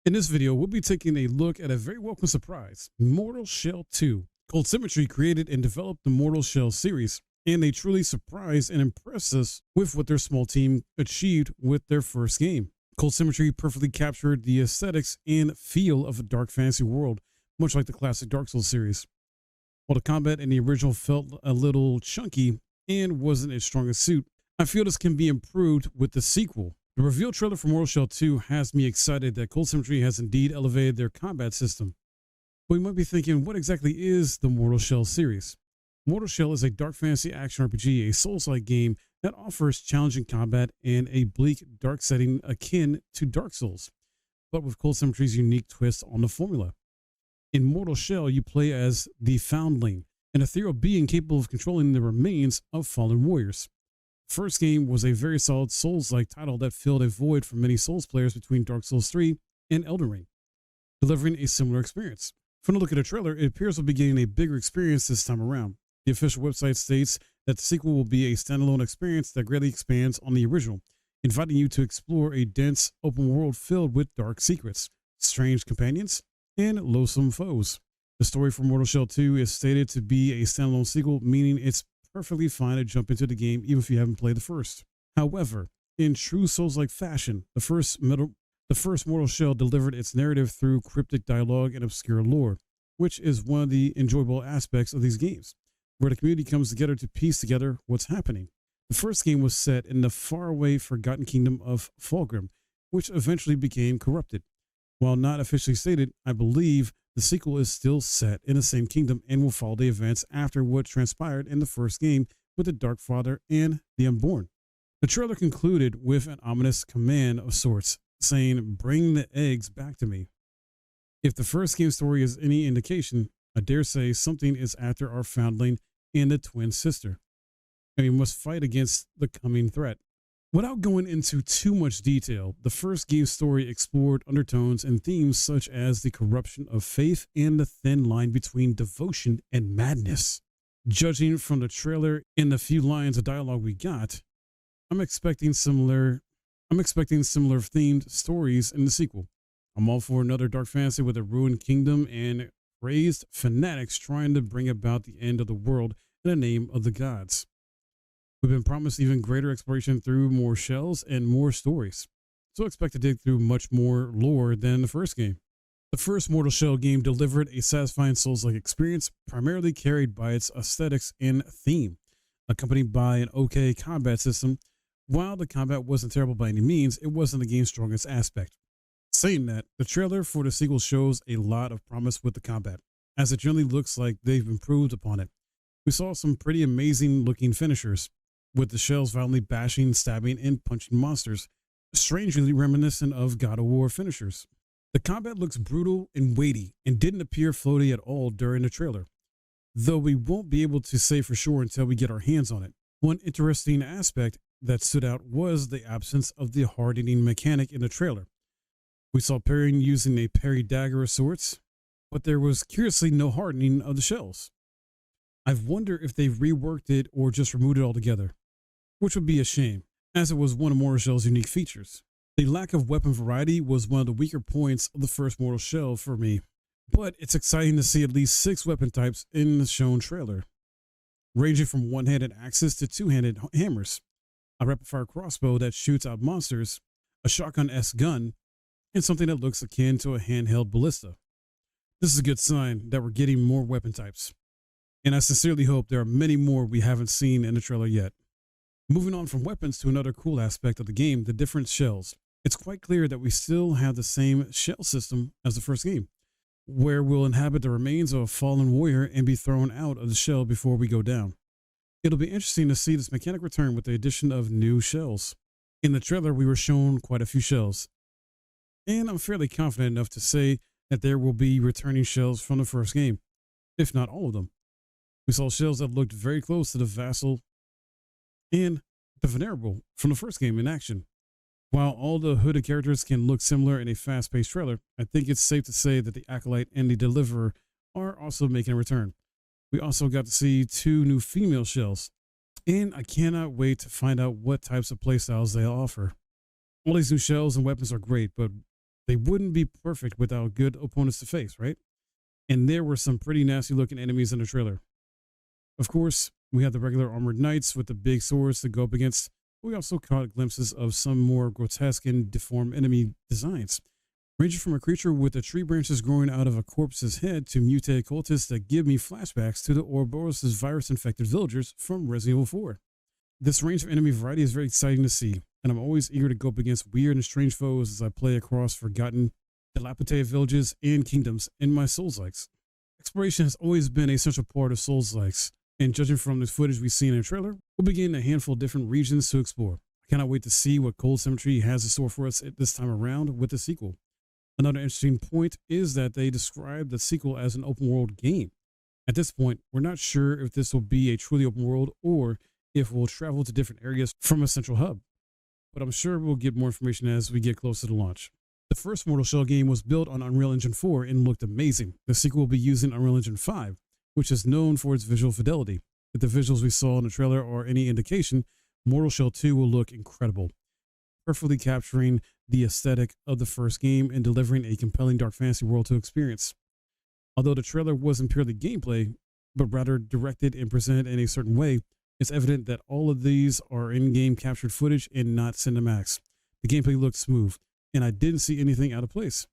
In this video, we'll be taking a look at a very welcome surprise, Mortal Shell 2. Cold Symmetry created and developed the Mortal Shell series, and they truly surprised and impressed us with what their small team achieved with their first game. Cold Symmetry perfectly captured the aesthetics and feel of a dark fantasy world, much like the classic Dark Souls series. While the combat in the original felt a little chunky and wasn't its strongest suit, I feel this can be improved with the sequel. The reveal trailer for Mortal Shell 2 has me excited that Cold Symmetry has indeed elevated their combat system. But you might be thinking, what exactly is the Mortal Shell series? Mortal Shell is a dark fantasy action RPG, a Souls-like game that offers challenging combat and a bleak, dark setting akin to Dark Souls, but with Cold Symmetry's unique twist on the formula. In Mortal Shell, you play as the Foundling, an ethereal being capable of controlling the remains of fallen warriors. First game was a very solid Souls-like title that filled a void for many Souls players between Dark Souls 3 and Elden Ring, delivering a similar experience. From the look at the trailer, it appears we'll be getting a bigger experience this time around. The official website states that the sequel will be a standalone experience that greatly expands on the original, inviting you to explore a dense open world filled with dark secrets, strange companions, and loathsome foes. The story for Mortal Shell 2 is stated to be a standalone sequel, meaning it's perfectly fine to jump into the game even if you haven't played the first. However, in true Souls-like fashion, the first Mortal Shell delivered its narrative through cryptic dialogue and obscure lore, which is one of the enjoyable aspects of these games, where the community comes together to piece together what's happening. The first game was set in the faraway forgotten kingdom of Fulgrim, which eventually became corrupted. While not officially stated, I believe the sequel is still set in the same kingdom and will follow the events after what transpired in the first game with the Dark Father and the Unborn. The trailer concluded with an ominous command of sorts, saying, "Bring the eggs back to me." If the first game story is any indication, I dare say something is after our foundling and the twin sister, and we must fight against the coming threat. Without going into too much detail, the first game's story explored undertones and themes such as the corruption of faith and the thin line between devotion and madness. Judging from the trailer and the few lines of dialogue we got, I'm expecting similar themed stories in the sequel. I'm all for another dark fantasy with a ruined kingdom and crazed fanatics trying to bring about the end of the world in the name of the gods. We've been promised even greater exploration through more shells and more stories, so expect to dig through much more lore than the first game. The first Mortal Shell game delivered a satisfying Souls-like experience, primarily carried by its aesthetics and theme, accompanied by an okay combat system. While the combat wasn't terrible by any means, it wasn't the game's strongest aspect. Saying that, the trailer for the sequel shows a lot of promise with the combat, as it generally looks like they've improved upon it. We saw some pretty amazing looking finishers, with the shells violently bashing, stabbing, and punching monsters, strangely reminiscent of God of War finishers. The combat looks brutal and weighty and didn't appear floaty at all during the trailer, though we won't be able to say for sure until we get our hands on it. One interesting aspect that stood out was the absence of the hardening mechanic in the trailer. We saw parrying using a parry dagger of sorts, but there was curiously no hardening of the shells. I wonder if they've reworked it or just removed it altogether, which would be a shame, as it was one of Mortal Shell's unique features. The lack of weapon variety was one of the weaker points of the first Mortal Shell for me, but it's exciting to see at least 6 weapon types in the shown trailer, ranging from one-handed axes to two-handed hammers, a rapid-fire crossbow that shoots out monsters, a shotgun-esque gun, and something that looks akin to a handheld ballista. This is a good sign that we're getting more weapon types, and I sincerely hope there are many more we haven't seen in the trailer yet. Moving on from weapons to another cool aspect of the game, the different shells. It's quite clear that we still have the same shell system as the first game, where we'll inhabit the remains of a fallen warrior and be thrown out of the shell before we go down. It'll be interesting to see this mechanic return with the addition of new shells. In the trailer, we were shown quite a few shells, and I'm fairly confident enough to say that there will be returning shells from the first game, if not all of them. We saw shells that looked very close to the Vassal and the Venerable from the first game in action. While all the hooded characters can look similar in a fast-paced trailer, I think it's safe to say that the Acolyte and the Deliverer are also making a return. We also got to see 2 new female shells, and I cannot wait to find out what types of playstyles they offer. All these new shells and weapons are great, but They wouldn't be perfect without good opponents to face, right? And there were some pretty nasty looking enemies in the trailer. Of course, we had the regular armored knights with the big swords to go up against. We also caught glimpses of some more grotesque and deformed enemy designs, ranging from a creature with the tree branches growing out of a corpse's head to mutated cultists that give me flashbacks to the Ouroboros' virus-infected villagers from Resident Evil 4. This range of enemy variety is very exciting to see, and I'm always eager to go up against weird and strange foes as I play across forgotten, dilapidated villages and kingdoms in my Souls-likes. Exploration has always been a central part of Souls-likes, and judging from the footage we've seen in the trailer, we'll begin a handful of different regions to explore. I cannot wait to see what Cold Cemetery has in store for us this time around with the sequel. Another interesting point is that they describe the sequel as an open world game. At this point, we're not sure if this will be a truly open world or if we'll travel to different areas from a central hub, but I'm sure we'll get more information as we get closer to launch. The first Mortal Shell game was built on Unreal Engine 4 and looked amazing. The sequel will be using Unreal Engine 5, which is known for its visual fidelity. If the visuals we saw in the trailer are any indication, Mortal Shell 2 will look incredible, perfectly capturing the aesthetic of the first game and delivering a compelling dark fantasy world to experience. Although the trailer wasn't purely gameplay, but rather directed and presented in a certain way, it's evident that all of these are in-game captured footage and not cinematics. The gameplay looked smooth, and I didn't see anything out of place.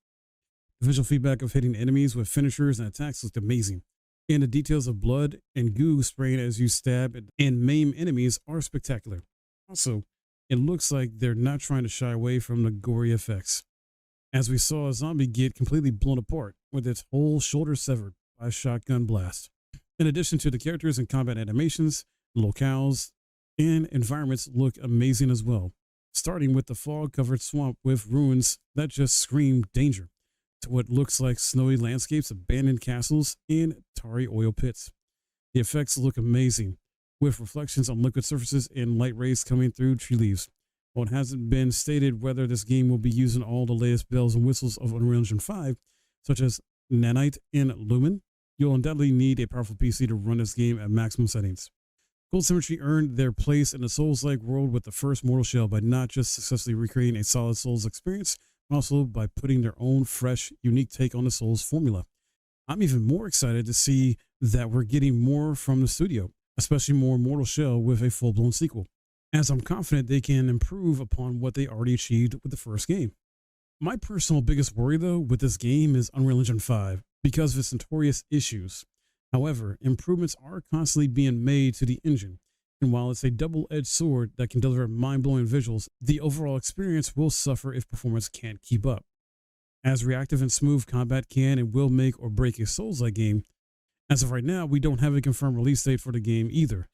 The visual feedback of hitting enemies with finishers and attacks looked amazing, and the details of blood and goo spraying as you stab and maim enemies are spectacular. Also, it looks like they're not trying to shy away from the gory effects, as we saw a zombie get completely blown apart with its whole shoulder severed by a shotgun blast. In addition to the characters and combat animations, locales and environments look amazing as well, starting with the fog-covered swamp with ruins that just scream danger, to what looks like snowy landscapes, abandoned castles, and tarry oil pits. The effects look amazing, with reflections on liquid surfaces and light rays coming through tree leaves. While it hasn't been stated whether this game will be using all the latest bells and whistles of Unreal Engine 5, such as Nanite and Lumen, you'll undoubtedly need a powerful PC to run this game at maximum settings. Cold Cemetery earned their place in the Souls-like world with the first Mortal Shell by not just successfully recreating a solid Souls experience, but also by putting their own fresh, unique take on the Souls formula. I'm even more excited to see that we're getting more from the studio, especially more Mortal Shell with a full-blown sequel, as I'm confident they can improve upon what they already achieved with the first game. My personal biggest worry, though, with this game is Unreal Engine 5 because of its notorious issues. However, improvements are constantly being made to the engine, and while it's a double-edged sword that can deliver mind-blowing visuals, the overall experience will suffer if performance can't keep up. As reactive and smooth combat can and will make or break a Souls-like game, as of right now, we don't have a confirmed release date for the game either,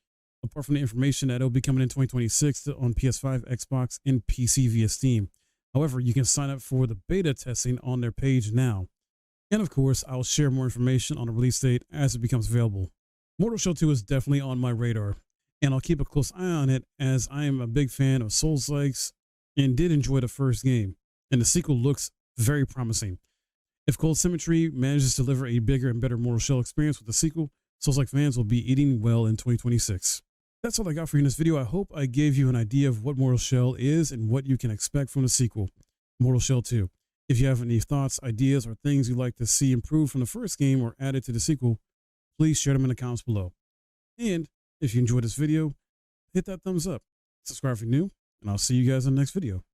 apart from the information that it'll be coming in 2026 on PS5, Xbox, and PC via Steam. However, you can sign up for the beta testing on their page now. And of course, I'll share more information on the release date as it becomes available. Mortal Shell 2 is definitely on my radar, and I'll keep a close eye on it as I am a big fan of Souls-likes and did enjoy the first game, and the sequel looks very promising. If Cold Cemetery manages to deliver a bigger and better Mortal Shell experience with the sequel, Souls-like fans will be eating well in 2026. That's all I got for you in this video. I hope I gave you an idea of what Mortal Shell is and what you can expect from the sequel, Mortal Shell 2. If you have any thoughts, ideas, or things you'd like to see improved from the first game or added to the sequel, please share them in the comments below. And if you enjoyed this video, hit that thumbs up, subscribe if you're new, and I'll see you guys in the next video.